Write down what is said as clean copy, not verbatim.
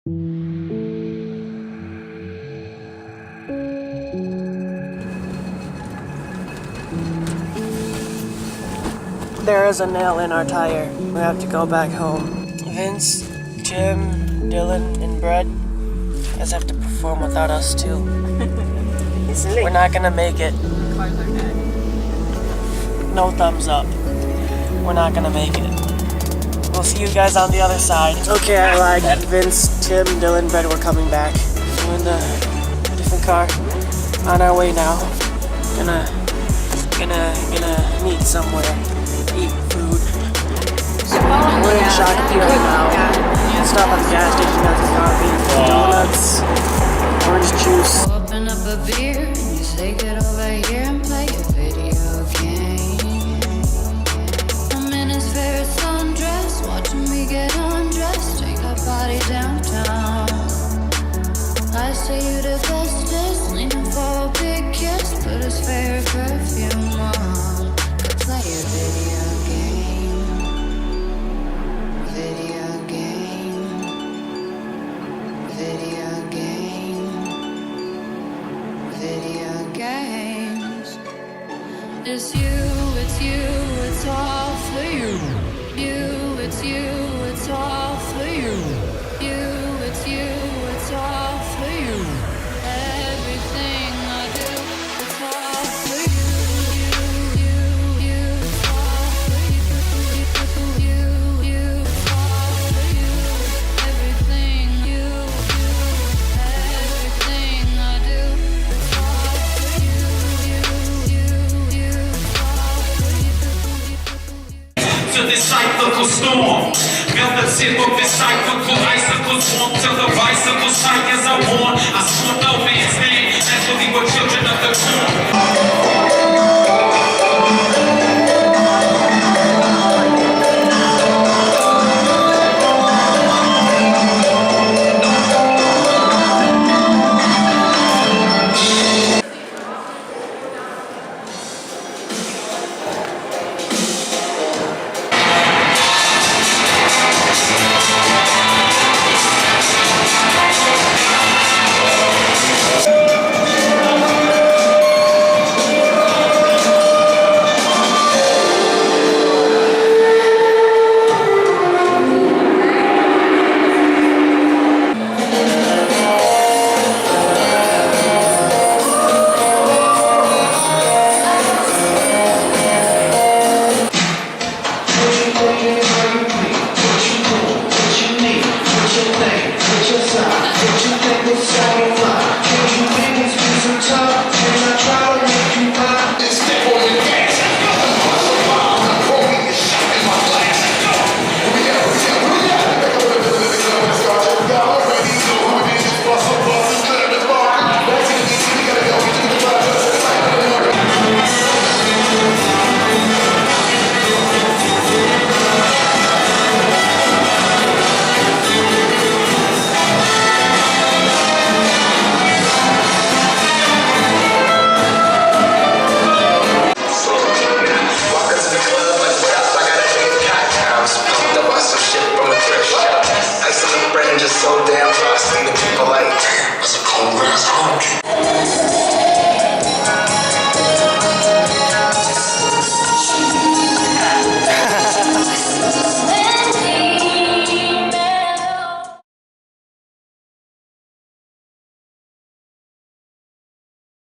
There is a nail in our tire. We have to go back home. Vince, Jim, Dylan, and Brett, you guys have to perform without us too. We're not gonna make it. No thumbs up. We're not gonna make it. We'll see you guys on the other side. Okay, I lied. Vince, Tim, Dylan, Brett, we're coming back. We're in a different car. On our way now. Gonna meet somewhere. Eat food. We're in Shakopee right now. Stop at the gas station, got some coffee, donuts, orange juice. Open up a beer and you say get over here and play a video game. I'm in his favorite sundress, watching me get undressed, take our body downtown. I say you the bestest, leaning for a big kiss, put his favorite perfume on, play a video game. Video game. Video game. Video games. It's it's all for you. It's it's all for you. It's all for you. Everything I do, it's all for you. It's all for you. It's all for you. Everything you do, everything I do, it's all for you. It's all for you. To this cyclical storm, built the tip of this cyclical icicle swarm till the bicycle shine as I warn. I swore no man's name, naturally we're children of the corn. So damn frosty, the people like, damn, that's a cold ass country.